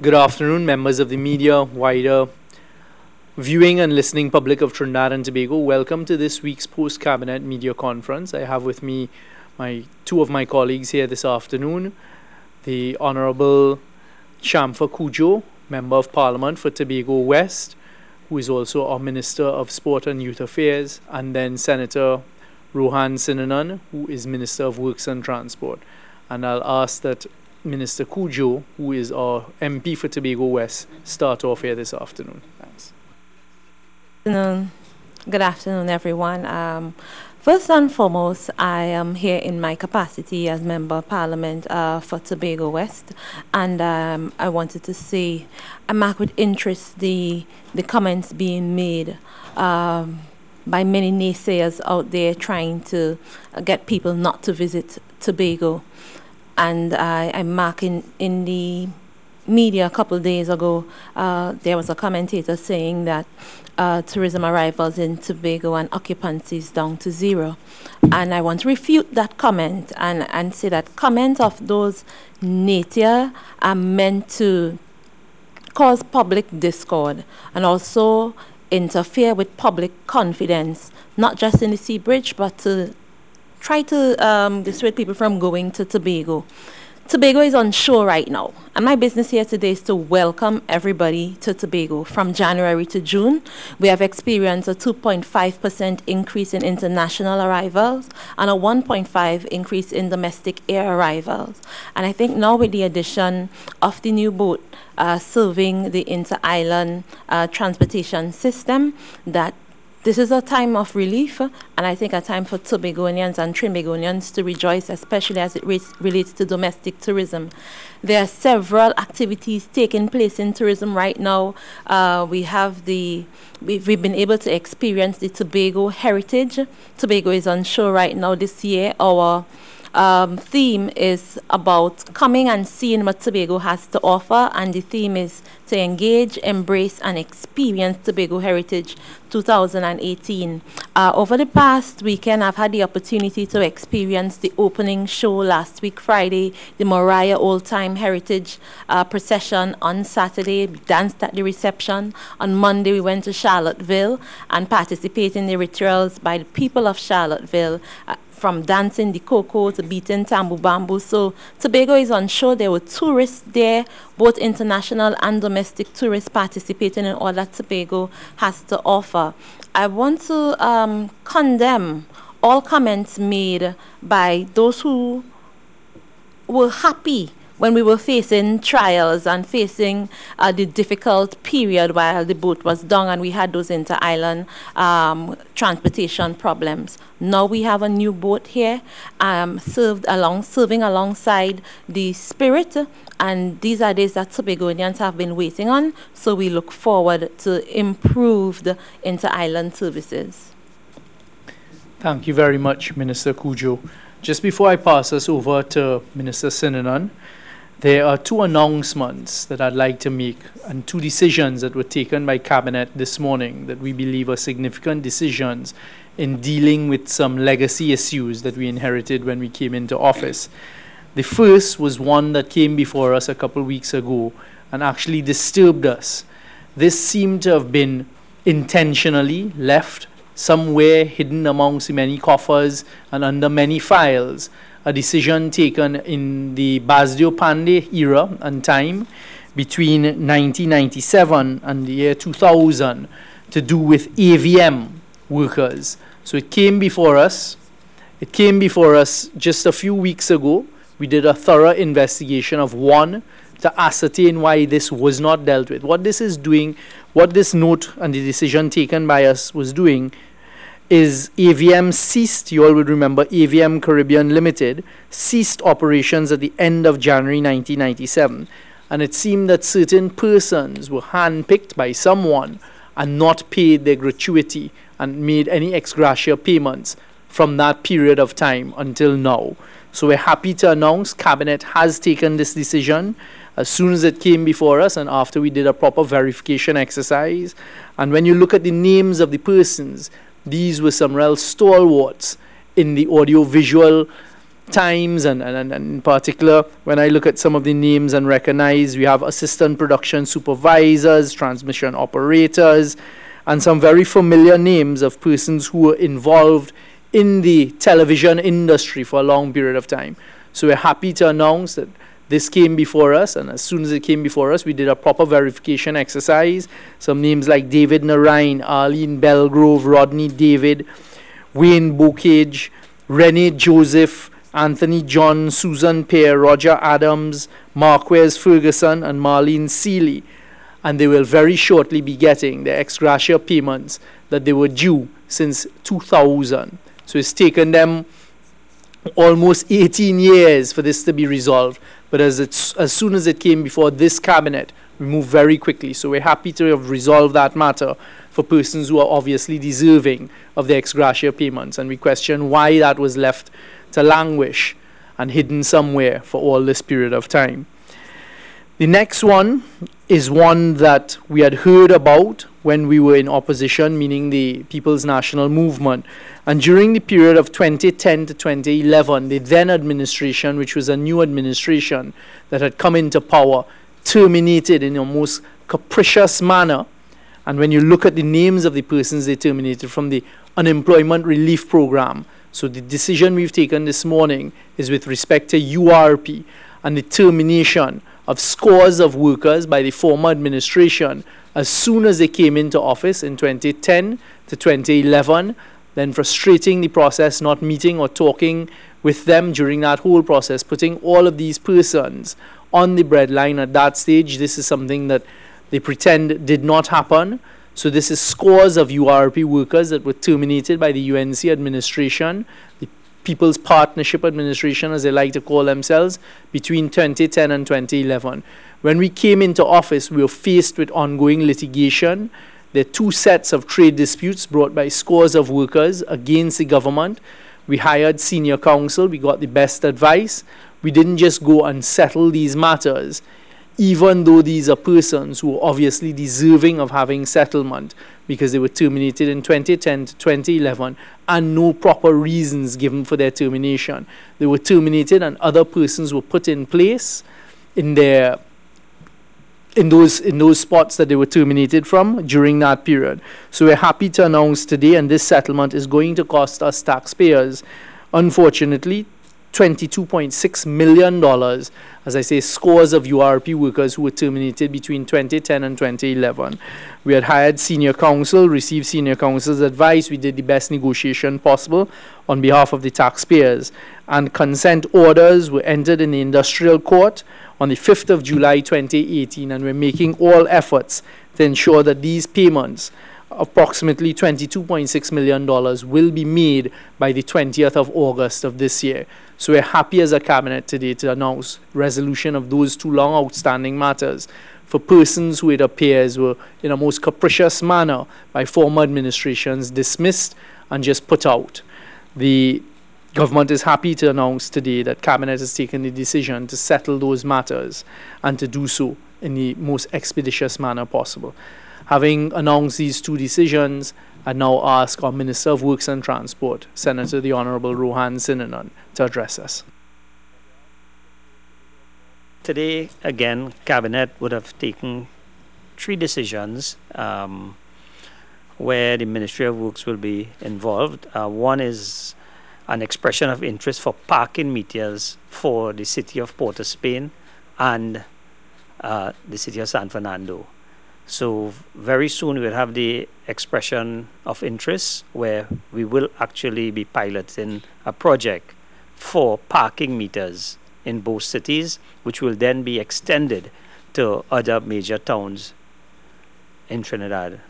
Good afternoon, members of the media, wider viewing and listening public of Trinidad and Tobago. Welcome to this week's post-cabinet media conference. I have with me two of my colleagues here this afternoon, the Honourable Shamfa Cudjoe, Member of Parliament for Tobago West, who is also our Minister of Sport and Youth Affairs, and then Senator Rohan Sinanan, who is Minister of Works and Transport. And I'll ask that Minister Cudjoe, who is our MP for Tobago West, start off here this afternoon. Thanks. Good afternoon, everyone. First and foremost, I am here in my capacity as Member of Parliament for Tobago West, and I wanted to say I mark with interest the comments being made by many naysayers out there trying to get people not to visit Tobago. And I'm marking in the media a couple of days ago, there was a commentator saying that tourism arrivals in Tobago and occupancy is down to 0. And I want to refute that comment and say that comments of those nature are meant to cause public discord and also interfere with public confidence, not just in the Sea Bridge, but to try to dissuade people from going to Tobago. Tobago is on show right now, and my business here today is to welcome everybody to Tobago. From January to June, we have experienced a 2.5% increase in international arrivals and a 1.5% increase in domestic air arrivals. And I think now with the addition of the new boat serving the inter-island transportation system, that this is a time of relief, and I think a time for Tobagonians and Trinbagonians to rejoice, especially as it relates to domestic tourism. There are several activities taking place in tourism right now. We've been able to experience the Tobago heritage. Tobago is on show right now this year. Our theme is about coming and seeing what Tobago has to offer, and the theme is to engage, embrace, and experience Tobago Heritage 2018. Over the past weekend, I've had the opportunity to experience the opening show last week, Friday, the Mariah Old Time Heritage procession on Saturday, danced at the reception. On Monday, we went to Charlottesville and participated in the rituals by the people of Charlottesville, from dancing the cocoa to beating tambu bamboo. So Tobago is on show. There were tourists there, both international and domestic tourists participating in all that Tobago has to offer. I want to condemn all comments made by those who were happy when we were facing trials and facing the difficult period while the boat was down and we had those inter-island transportation problems. Now we have a new boat here, serving alongside the Spirit, and these are days that Tobagonians have been waiting on, so we look forward to improved inter-island services. Thank you very much, Minister Cudjoe. Just before I pass us over to Minister Sinanan, there are two announcements that I'd like to make and two decisions that were taken by Cabinet this morning that we believe are significant decisions in dealing with some legacy issues that we inherited when we came into office. The first was one that came before us a couple of weeks ago and actually disturbed us. This seemed to have been intentionally left somewhere hidden amongst many coffers and under many files. A decision taken in the Basdio Pandey era and time between 1997 and the year 2000 to do with AVM workers. So it came before us. It came before us just a few weeks ago. We did a thorough investigation of one to ascertain why this was not dealt with. What this is doing, what this note and the decision taken by us was doing is AVM ceased, you all would remember, AVM Caribbean Limited ceased operations at the end of January 1997. And it seemed that certain persons were handpicked by someone and not paid their gratuity and made any ex gratia payments from that period of time until now. So we're happy to announce Cabinet has taken this decision as soon as it came before us and after we did a proper verification exercise. And when you look at the names of the persons, these were some real stalwarts in the audiovisual times, and in particular, when I look at some of the names and recognize, we have assistant production supervisors, transmission operators, and some very familiar names of persons who were involved in the television industry for a long period of time. So we're happy to announce that this came before us, and as soon as it came before us, we did a proper verification exercise. Some names like David Narine, Arlene Belgrove, Rodney David, Wayne Bocage, Renee Joseph, Anthony John, Susan Pear, Roger Adams, Marquez Ferguson, and Marlene Seeley. And they will very shortly be getting their ex gratia payments that they were due since 2000. So it's taken them almost 18 years for this to be resolved. But as soon as it came before this cabinet, we moved very quickly. So we're happy to have resolved that matter for persons who are obviously deserving of the ex gratia payments. And we question why that was left to languish and hidden somewhere for all this period of time. The next one is one that we had heard about when we were in opposition, meaning the People's National Movement. And during the period of 2010 to 2011, the then administration, which was a new administration that had come into power, terminated in a most capricious manner. And when you look at the names of the persons they terminated from the unemployment relief program, so the decision we've taken this morning is with respect to URP and the termination of scores of workers by the former administration as soon as they came into office in 2010 to 2011, then frustrating the process, not meeting or talking with them during that whole process, putting all of these persons on the breadline at that stage. This is something that they pretend did not happen. So this is scores of URP workers that were terminated by the UNC administration, the People's Partnership Administration, as they like to call themselves, between 2010 and 2011. When we came into office, we were faced with ongoing litigation. There are two sets of trade disputes brought by scores of workers against the government. We hired senior counsel. We got the best advice. We didn't just go and settle these matters, even though these are persons who are obviously deserving of having settlement because they were terminated in 2010 to 2011 and no proper reasons given for their termination. They were terminated and other persons were put in place in those spots that they were terminated from during that period. So we're happy to announce today, and this settlement is going to cost us taxpayers, unfortunately, $22.6 million, as I say, scores of URP workers who were terminated between 2010 and 2011. We had hired senior counsel, received senior counsel's advice. We did the best negotiation possible on behalf of the taxpayers. And consent orders were entered in the industrial court on the 5th of July 2018, and we're making all efforts to ensure that these payments, approximately $22.6 million, will be made by the 20th of August of this year. So we're happy as a cabinet today to announce resolution of those two long outstanding matters for persons who it appears were in a most capricious manner by former administrations dismissed and just put out. The government is happy to announce today that cabinet has taken the decision to settle those matters and to do so in the most expeditious manner possible. Having announced these two decisions, I now ask our Minister of Works and Transport, Senator the Honourable Rohan Sinanan, to address us. Today, again, Cabinet would have taken three decisions where the Ministry of Works will be involved. One is an expression of interest for parking meters for the city of Port of Spain and the city of San Fernando. So very soon we'll have the expression of interest where we will actually be piloting a project for parking meters in both cities, which will then be extended to other major towns in Trinidad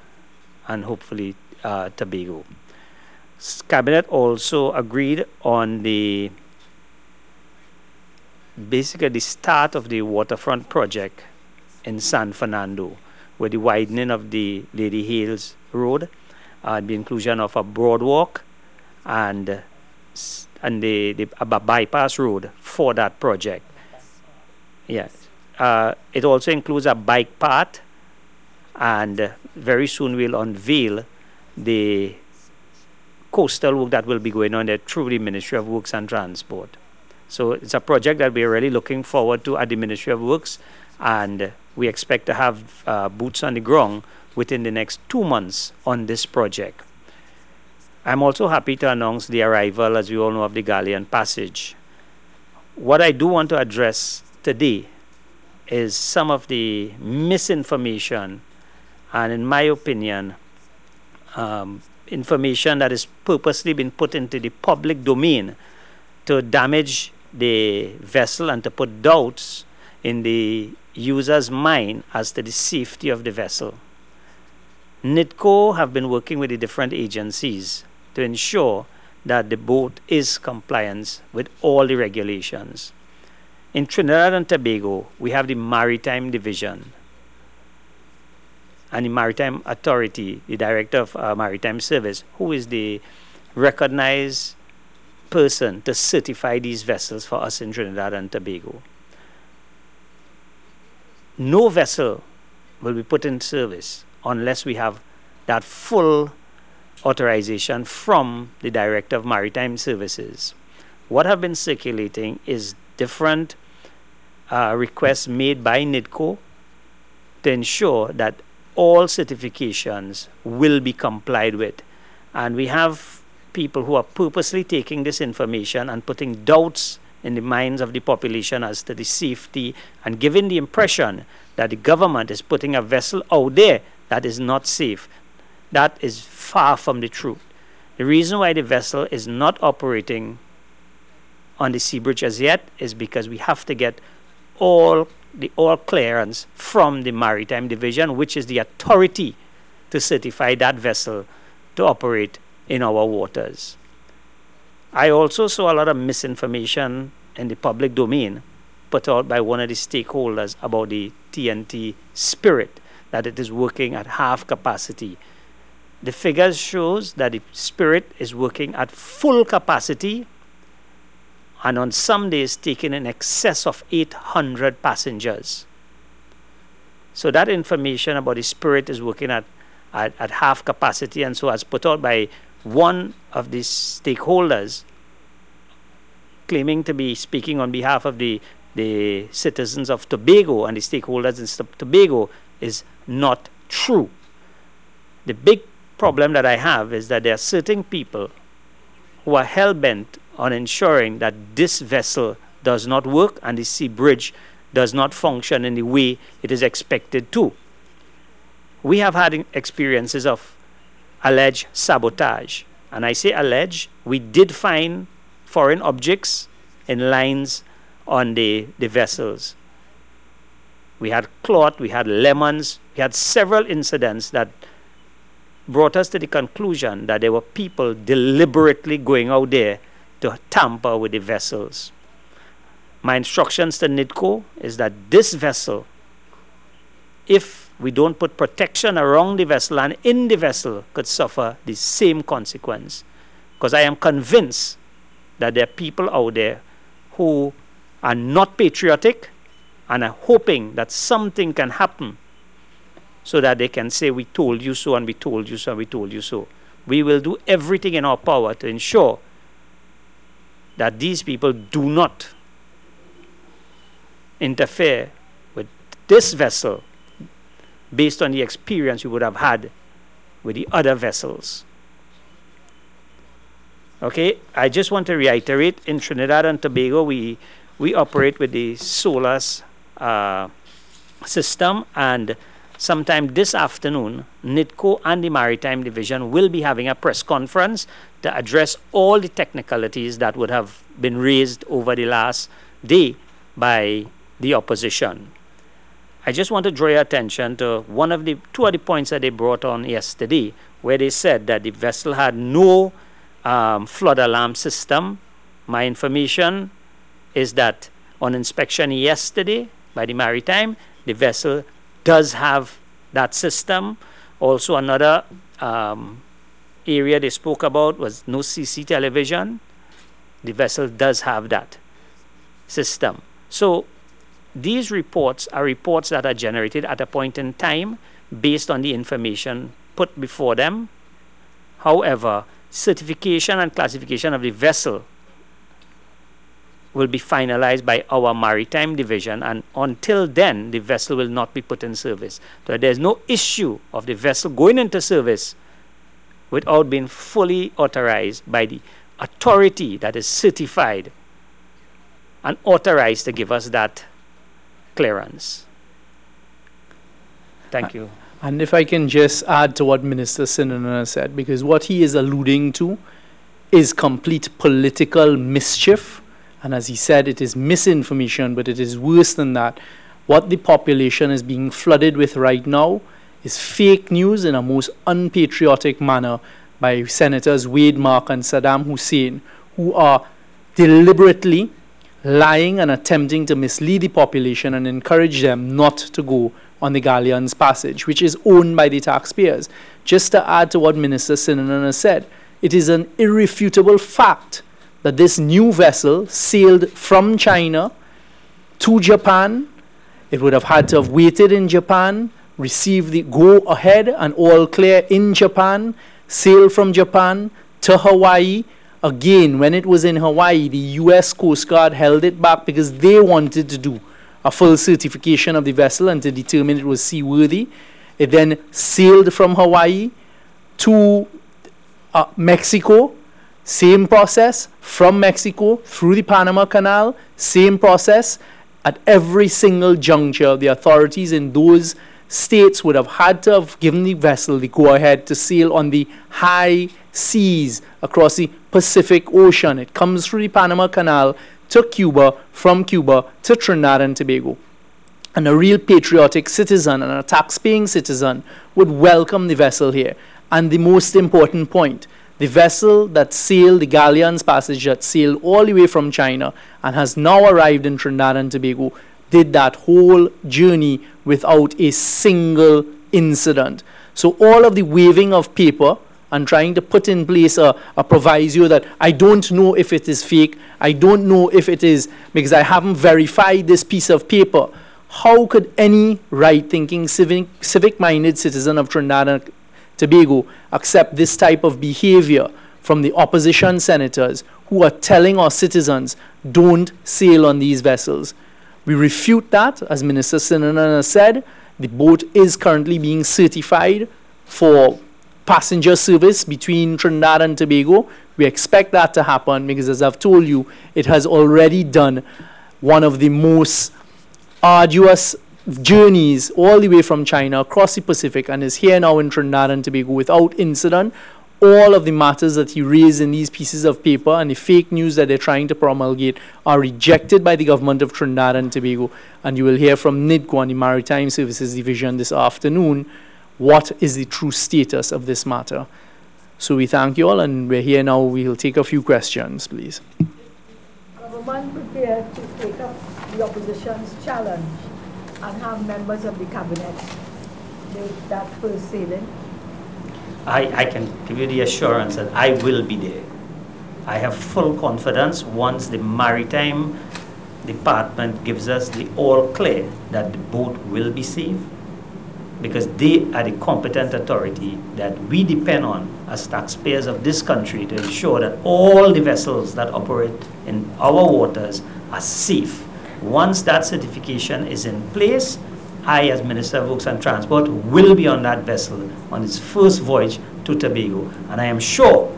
and hopefully Tobago. Cabinet also agreed on basically the start of the waterfront project in San Fernando, with the widening of the Lady Hales Road, the inclusion of a boardwalk and a bypass road for that project. Yes. It also includes a bike path, and very soon we'll unveil the coastal work that will be going on there through the Ministry of Works and Transport. So it's a project that we're really looking forward to at the Ministry of Works, and we expect to have boots on the ground within the next 2 months on this project. I'm also happy to announce the arrival, as we all know, of the Galleons Passage. What I do want to address today is some of the misinformation, and in my opinion, information that is purposely been put into the public domain to damage the vessel and to put doubts in the user's mind as to the safety of the vessel. NIDCO have been working with the different agencies to ensure that the boat is compliant with all the regulations. In Trinidad and Tobago, we have the Maritime Division and the Maritime Authority, the Director of Maritime Service, who is the recognized person to certify these vessels for us in Trinidad and Tobago. No vessel will be put in service unless we have that full authorization from the Director of Maritime Services. What have been circulating is different requests made by NIDCO to ensure that all certifications will be complied with. And we have people who are purposely taking this information and putting doubts in the minds of the population as to the safety and giving the impression that the government is putting a vessel out there that is not safe. That is far from the truth. The reason why the vessel is not operating on the sea bridge as yet is because we have to get all clearance from the Maritime Division, which is the authority to certify that vessel to operate in our waters. I also saw a lot of misinformation in the public domain put out by one of the stakeholders about the TNT Spirit, that it is working at half capacity. The figures shows that the Spirit is working at full capacity, and on some days taking in excess of 800 passengers. So that information about the Spirit is working at half capacity, and so as put out by one of the stakeholders claiming to be speaking on behalf of the citizens of Tobago and the stakeholders in Tobago, is not true. The big problem that I have is that there are certain people who are hell-bent on ensuring that this vessel does not work and the sea bridge does not function in the way it is expected to. We have had experiences of alleged sabotage. And I say alleged, we did find foreign objects in lines on the vessels. We had cloth, we had lemons, we had several incidents that brought us to the conclusion that there were people deliberately going out there to tamper with the vessels. My instructions to NIDCO is that this vessel, if we don't put protection around the vessel and in the vessel, could suffer the same consequence. Because I am convinced that there are people out there who are not patriotic and are hoping that something can happen so that they can say, we told you so, and we told you so, and we told you so. We will do everything in our power to ensure that these people do not interfere with this vessel based on the experience you would have had with the other vessels. Okay, I just want to reiterate, in Trinidad and Tobago, we operate with the SOLAS system, and sometime this afternoon, NIDCO and the Maritime Division will be having a press conference to address all the technicalities that would have been raised over the last day by the opposition. I just want to draw your attention to two of the points that they brought on yesterday, where they said that the vessel had no flood alarm system. My information is that on inspection yesterday by the Maritime, the vessel does have that system. Also, another area they spoke about was no CC television. The vessel does have that system. So these reports are reports that are generated at a point in time based on the information put before them. However, certification and classification of the vessel will be finalized by our maritime division, and until then, the vessel will not be put in service. So there's no issue of the vessel going into service without being fully authorized by the authority that is certified and authorized to give us that clearance. Thank you. And if I can just add to what Minister Sinanan said, because what he is alluding to is complete political mischief. And as he said, it is misinformation, but it is worse than that. What the population is being flooded with right now is fake news in a most unpatriotic manner by Senators Wade Mark and Saddam Hussein, who are deliberately lying and attempting to mislead the population and encourage them not to go on the Galleons Passage, which is owned by the taxpayers. Just to add to what Minister Sinanan has said, it is an irrefutable fact that this new vessel sailed from China to Japan. It would have had to have waited in Japan, received the go-ahead and all clear in Japan, sailed from Japan to Hawaii. Again, when it was in Hawaii, the U.S. Coast Guard held it back because they wanted to do a full certification of the vessel and to determine it was seaworthy. It then sailed from Hawaii to Mexico, same process, from Mexico through the Panama Canal, same process. At every single juncture, the authorities in those states would have had to have given the vessel the go-ahead to sail on the high seas across the Pacific Ocean. It comes through the Panama Canal to Cuba, from Cuba to Trinidad and Tobago. And a real patriotic citizen and a tax-paying citizen would welcome the vessel here. And the most important point, the vessel that sailed the Galleons Passage, that sailed all the way from China and has now arrived in Trinidad and Tobago, did that whole journey without a single incident. So all of the waving of paper and trying to put in place a proviso that I don't know if it is fake, I don't know if it is, because I haven't verified this piece of paper. How could any right-thinking, civic-minded citizen of Trinidad and Tobago accept this type of behavior from the opposition senators who are telling our citizens, don't sail on these vessels? We refute that. As Minister Sinanan has said, the boat is currently being certified for passenger service between Trinidad and Tobago. We expect that to happen because, as I've told you, it has already done one of the most arduous journeys all the way from China across the Pacific and is here now in Trinidad and Tobago without incident. All of the matters that he raised in these pieces of paper and the fake news that they're trying to promulgate are rejected by the government of Trinidad and Tobago. And you will hear from NIDCO and the Maritime Services Division this afternoon what is the true status of this matter. So we thank you all, and we're here now. We'll take a few questions, please. Government prepared to take up the opposition's challenge and have members of the cabinet make that first sailing? I can give you the assurance that I will be there. I have full confidence once the Maritime Department gives us the all clear that the boat will be safe, because they are the competent authority that we depend on as taxpayers of this country to ensure that all the vessels that operate in our waters are safe. Once that certification is in place, I, as Minister of Works and Transport, will be on that vessel on its first voyage to Tobago. And I am sure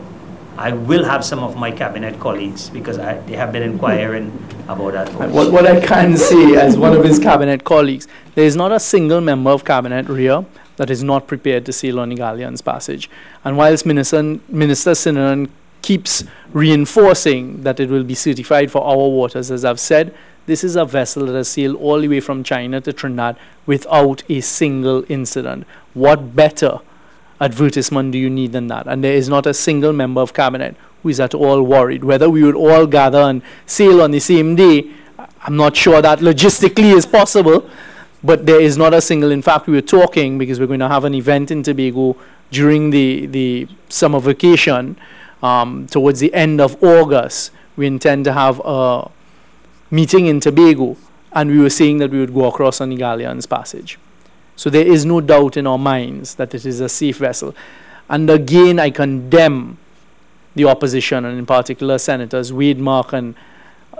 I will have some of my cabinet colleagues, because they have been inquiring about that. What I can say as one of his cabinet colleagues, there is not a single member of cabinet here that is not prepared to sail on the Galleons Passage. And whilst Minister Sinanan keeps reinforcing that it will be certified for our waters, as I've said, this is a vessel that has sailed all the way from China to Trinidad without a single incident. What better advertisement do you need than that? And there is not a single member of cabinet who is at all worried. Whether we would all gather and sail on the same day, I'm not sure that logistically is possible, but there is not a single. In fact, we were talking, because we're going to have an event in Tobago during the summer vacation, towards the end of August. We intend to have a meeting in Tobago, and we were saying that we would go across on the Galleons Passage. So there is no doubt in our minds that it is a safe vessel. And again, I condemn the opposition, and in particular Senators Wade Mark and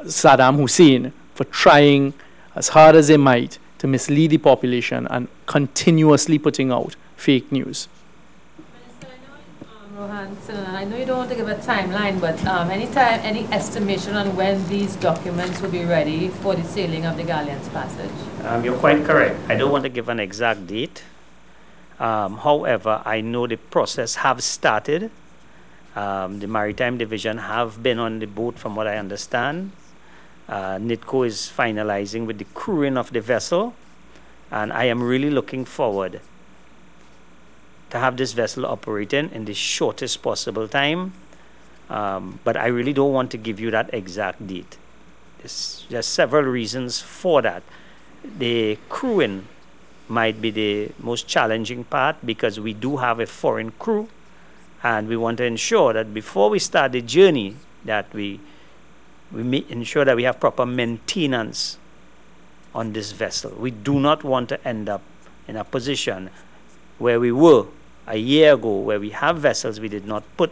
Saddam Hussein for trying as hard as they might to mislead the population and continuously putting out fake news. Rohan Sinanan, I know you don't want to give a timeline, but any estimation on when these documents will be ready for the sailing of the Galleons Passage? You're quite correct. I don't want to give an exact date. However, I know the process have started. The Maritime Division have been on the boat from what I understand. NITCO is finalizing with the crewing of the vessel, and I am really looking forward to have this vessel operating in the shortest possible time. But I really don't want to give you that exact date. There's several reasons for that. The crewing might be the most challenging part because we do have a foreign crew, and we want to ensure that before we start the journey that we ensure that we have proper maintenance on this vessel. We do not want to end up in a position where we were a year ago, where we have vessels, we did not put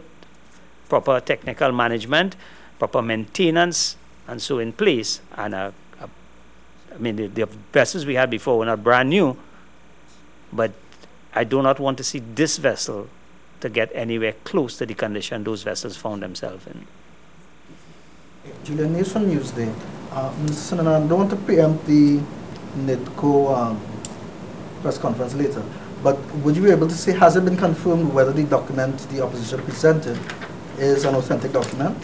proper technical management, proper maintenance, and so in place. And the vessels we had before were not brand new, but I do not want to see this vessel to get anywhere close to the condition those vessels found themselves in. Julian News from Newsday. Mr. Sinanan, I don't want to preempt the NITCO press conference later, but would you be able to say, has it been confirmed whether the document the opposition presented is an authentic document?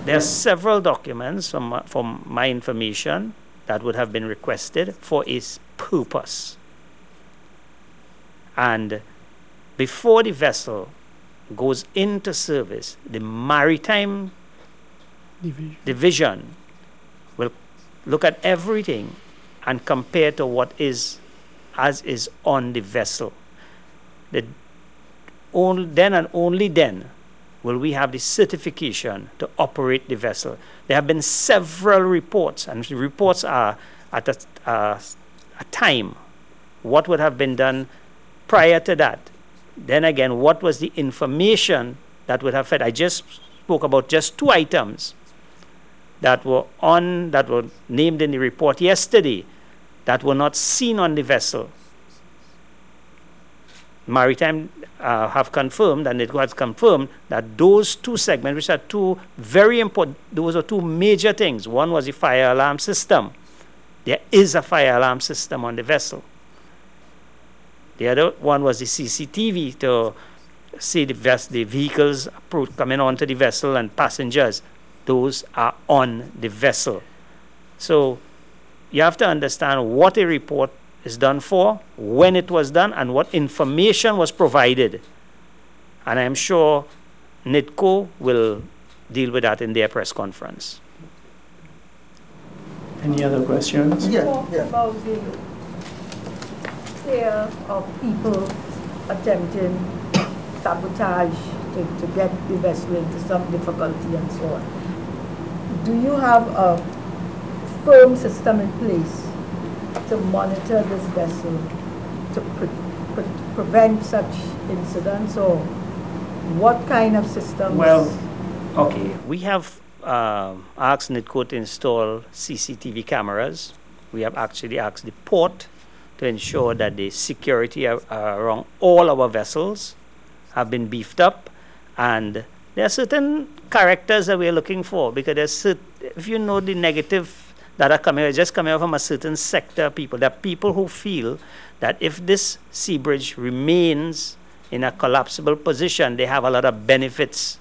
There are several documents from my information that would have been requested for its purpose. And before the vessel goes into service, the Maritime Division will look at everything and compare to what is as is on the vessel. Then and only then will we have the certification to operate the vessel. There have been several reports, and the reports are at a time what would have been done prior to that. Then again, what was the information that would have fed? I just spoke about just 2 items that were named in the report yesterday that were not seen on the vessel. Maritime have confirmed, and it was confirmed, that those 2 segments, which are 2 very important, those are 2 major things. One was the fire alarm system. There is a fire alarm system on the vessel. The other one was the CCTV to see the vehicles coming onto the vessel and passengers. Those are on the vessel. So you have to understand what a report is done for, when it was done, and what information was provided. And I'm sure NITCO will deal with that in their press conference. Any other questions? Yeah. About the fear of people attempting sabotage to get the vessel into some difficulty and so on. Do you have a firm system in place to monitor this vessel to prevent such incidents, or what kind of systems? Well, okay, we have asked NITCO to install CCTV cameras. We have actually asked the port to ensure that the security around all our vessels have been beefed up, and there are certain characters that we're looking for, because if you know the negative that are coming, just coming out from a certain sector of people, there are people who feel that if this sea bridge remains in a collapsible position, they have a lot of benefits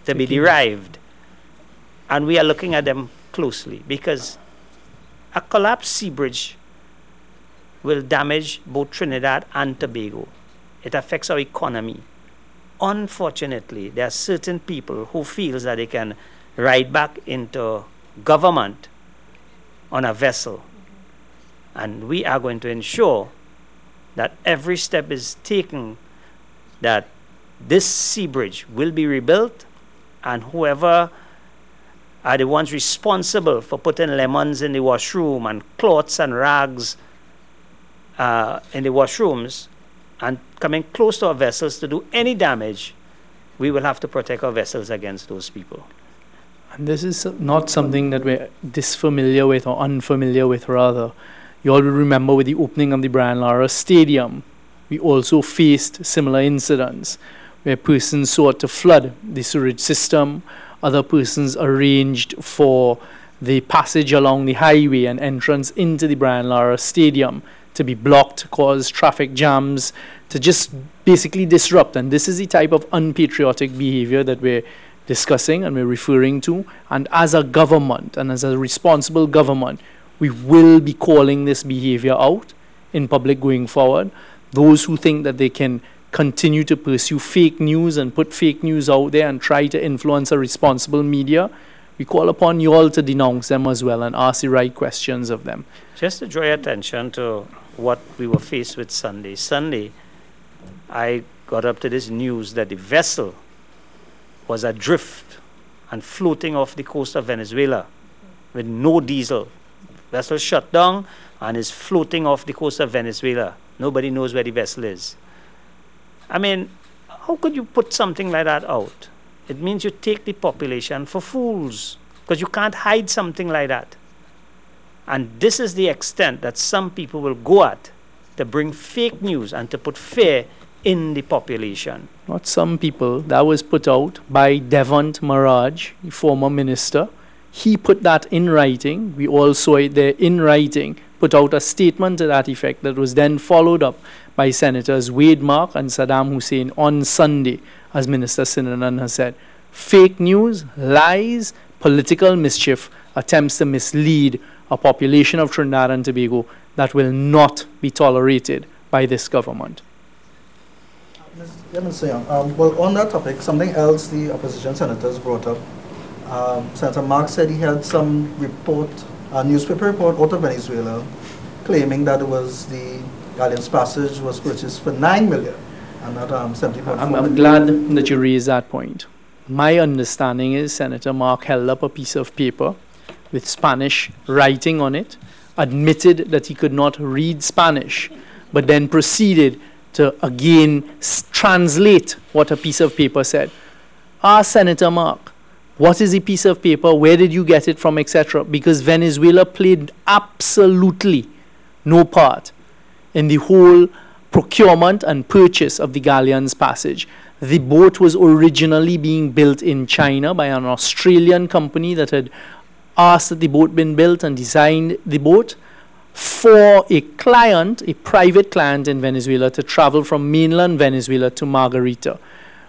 to be derived. And we are looking at them closely, because a collapsed sea bridge will damage both Trinidad and Tobago. It affects our economy. Unfortunately, there are certain people who feel that they can ride back into government on a vessel. And we are going to ensure that every step is taken that this sea bridge will be rebuilt, and whoever are the ones responsible for putting lemons in the washroom and cloths and rags in the washrooms and coming close to our vessels to do any damage, we will have to protect our vessels against those people. and this is not something that we're disfamiliar with or unfamiliar with, rather. You all will remember with the opening of the Brian Lara Stadium, we also faced similar incidents where persons sought to flood the sewage system, other persons arranged for the passage along the highway and entrance into the Brian Lara Stadium to be blocked, cause traffic jams, to just basically disrupt. And this is the type of unpatriotic behavior that we're discussing and we're referring to. And as a government, and as a responsible government, we will be calling this behavior out in public going forward. Those who think that they can continue to pursue fake news and put fake news out there and try to influence a responsible media, we call upon you all to denounce them as well and ask the right questions of them. Just to draw your attention to what we were faced with Sunday. Sunday, I got up to this news that the vessel was adrift and floating off the coast of Venezuela with no diesel. Vessel shut down and is floating off the coast of Venezuela. Nobody knows where the vessel is. I mean, how could you put something like that out? It means you take the population for fools, because you can't hide something like that. And this is the extent that some people will go at to bring fake news and to put fear in the population. Not some people. That was put out by Devant Maraj, the former minister. He put that in writing. We all saw it there in writing, put out a statement to that effect that was then followed up by Senators Wade Mark and Saddam Hussein on Sunday, as Minister Sinanan has said. Fake news, lies, political mischief, attempts to mislead a population of Trinidad and Tobago that will not be tolerated by this government. Mr. Young, well, on that topic, something else the opposition senators brought up. Senator Mark said he had some report, a newspaper report out of Venezuela, claiming that it was the Galleons Passage was purchased for $9 million and not $70.4 million. I'm glad that you raised that point. My understanding is Senator Mark held up a piece of paper with Spanish writing on it, admitted that he could not read Spanish, but then proceeded to again translate what a piece of paper said. Ask Senator Mark, what is a piece of paper? Where did you get it from, etc.? Because Venezuela played absolutely no part in the whole procurement and purchase of the Galleons Passage. The boat was originally being built in China by an Australian company that had asked that the boat been built and designed the boat for a client, a private client in Venezuela, to travel from mainland Venezuela to Margarita.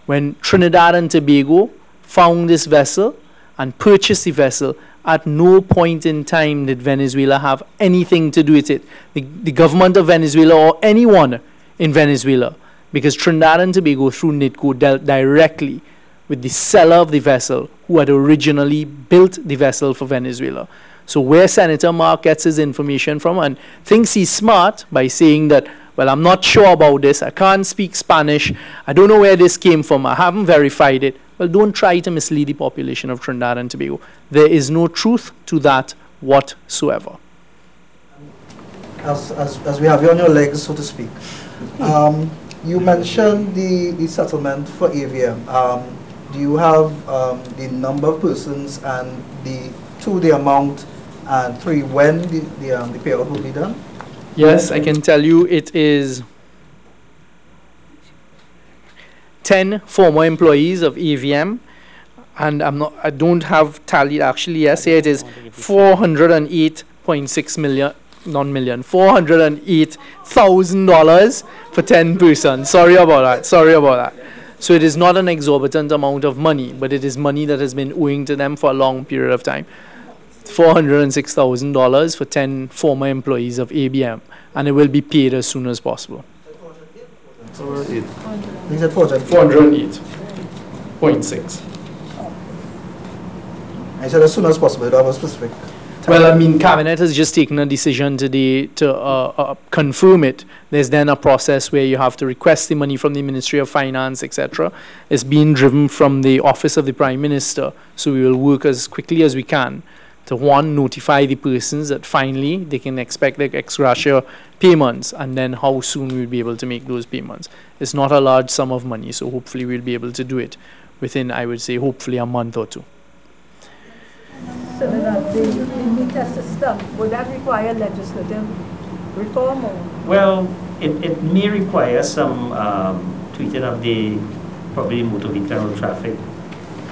When Trinidad and Tobago found this vessel and purchased the vessel, at no point in time did Venezuela have anything to do with it. The government of Venezuela or anyone in Venezuela, because Trinidad and Tobago through NITCO dealt directly with the seller of the vessel who had originally built the vessel for Venezuela. So where Senator Mark gets his information from and thinks he's smart by saying that, well, I'm not sure about this, I can't speak Spanish, I don't know where this came from, I haven't verified it. Well, don't try to mislead the population of Trinidad and Tobago. There is no truth to that whatsoever. As we have you on your legs, so to speak, you mentioned the settlement for AVM. Do you have the number of persons and the amount, and 3, when the payout will be done? Yes, I can tell you it is 10 former employees of AVM, and I don't have tallied actually. Yes, here it is $408.6 million, not million, $408,000 for 10 persons. Sorry about that. So it is not an exorbitant amount of money, but it is money that has been owing to them for a long period of time. $406,000 for 10 former employees of ABM, and it will be paid as soon as possible. He said 408.6. I said as soon as possible. That was specific. Well, I mean, Cabinet has just taken a decision today to confirm it. There's then a process where you have to request the money from the Ministry of Finance, etc. It's being driven from the Office of the Prime Minister. So we will work as quickly as we can to, one, notify the persons that finally they can expect their ex gratia payments, and then how soon we'll be able to make those payments. It's not a large sum of money, so hopefully we'll be able to do it within, I would say, hopefully a month or two. Sinanan, the meter system, would that require legislative reform? Or? Well, it may require some tweaking of the probably Motor Vehicle and Road Traffic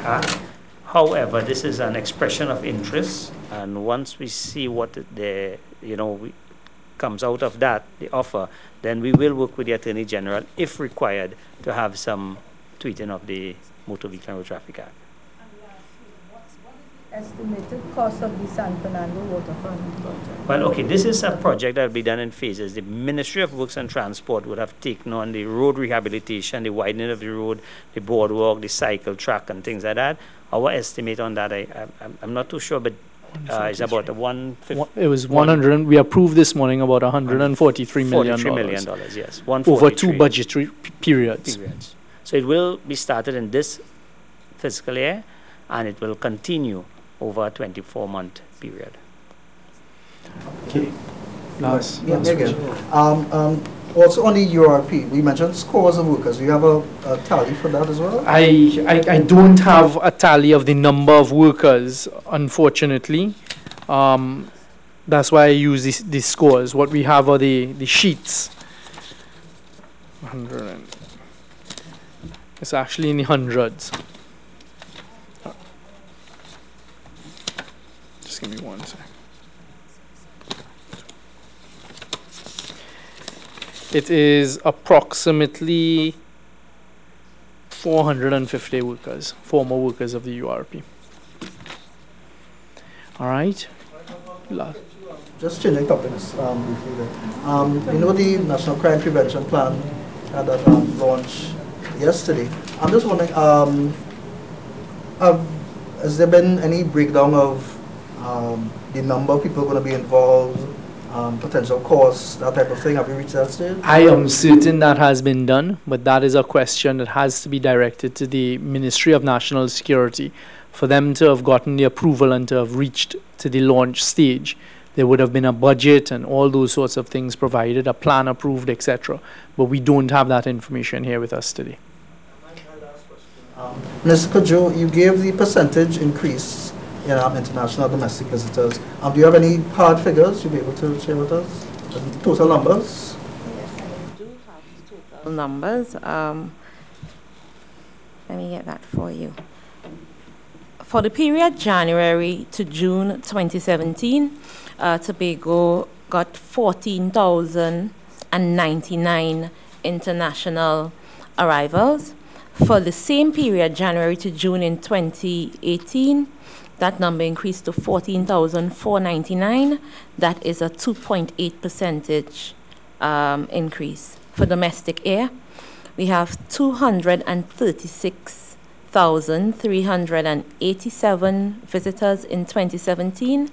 Act. However, this is an expression of interest, and once we see what comes out of that, the offer, then we will work with the Attorney General, if required, to have some tweaking of the Motor Vehicle and Road Traffic Act. Estimated cost of the San Fernando waterfront project? Well, okay, this is a project that will be done in phases. The Ministry of Works and Transport would have taken on the road rehabilitation, the widening of the road, the boardwalk, the cycle track, and things like that. Our estimate on that, I'm not too sure, but it's about a It was 100. We approved this morning about $143 million. $43 million, yes. Over 2 budgetary periods. So it will be started in this fiscal year, and it will continue over a 24-month period. Okay. Last again. Also on the URP, we mentioned scores of workers. Do you have a tally for that as well? I don't have a tally of the number of workers, unfortunately. That's why I use these scores. What we have are the sheets. 100. It's actually in the hundreds. Just give me one second. It is approximately 450 workers, former workers of the URP. All right. Just changing topics briefly there. You know the National Crime Prevention Plan that launched yesterday. I'm just wondering, has there been any breakdown of the number of people going to be involved, potential costs, that type of thing? Have you reached that stage? I am certain that has been done, but that is a question that has to be directed to the Ministry of National Security. For them to have gotten the approval and to have reached to the launch stage, there would have been a budget and all those sorts of things provided, a plan approved, etc. But we don't have that information here with us today. Ms. Cudjoe, you gave the percentage increase in international domestic visitors. Do you have any hard figures you'll be able to share with us? The total numbers? Yes, I do have total numbers. Let me get that for you. For the period January to June 2017, Tobago got 14,099 international arrivals. For the same period, January to June in 2018, that number increased to 14,499. That is a 2.8% increase. For domestic air, we have 236,387 visitors in 2017.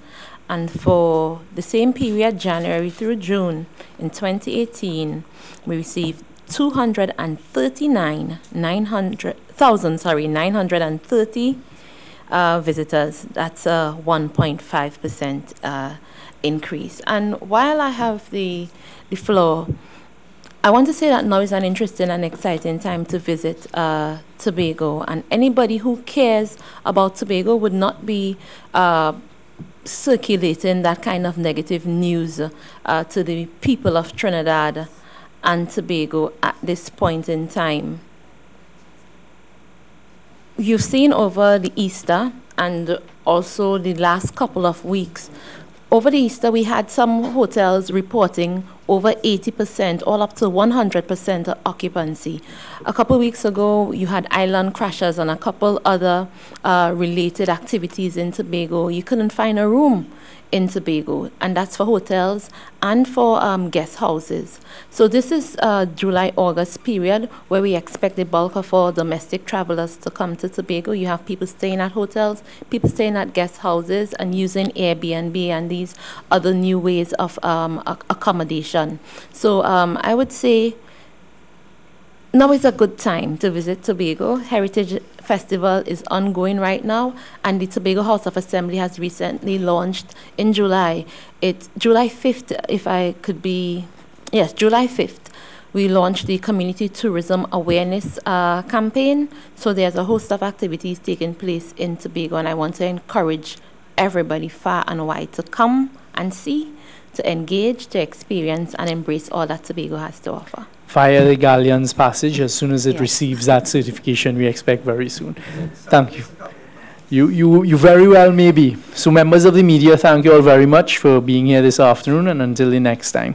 And for the same period, January through June in 2018, we received 930 visitors. That's a 1.5% increase. And while I have the floor, I want to say that now is an interesting and exciting time to visit Tobago. And anybody who cares about Tobago would not be circulating that kind of negative news to the people of Trinidad and Tobago at this point in time. You've seen over the Easter and also the last couple of weeks, over the Easter we had some hotels reporting over 80%, all up to 100% occupancy. A couple of weeks ago, you had island crashes and a couple other related activities in Tobago. You couldn't find a room in Tobago, and that's for hotels and for guest houses. So this is July-August period where we expect the bulk of our domestic travelers to come to Tobago. You have people staying at hotels, people staying at guest houses and using Airbnb and these other new ways of accommodation. So I would say now is a good time to visit Tobago. Heritage Festival is ongoing right now, and the Tobago House of Assembly has recently launched in July. It's July 5th, if I could be, yes, July 5th. We launched the Community Tourism Awareness campaign. So there's a host of activities taking place in Tobago, and I want to encourage everybody far and wide to come and see, to engage, to experience, and embrace all that Tobago has to offer. Via the Galleons Passage, as soon as it Yes. receives that certification, we expect very soon. Thank you. You very well may be. So members of the media, thank you all very much for being here this afternoon, and until the next time.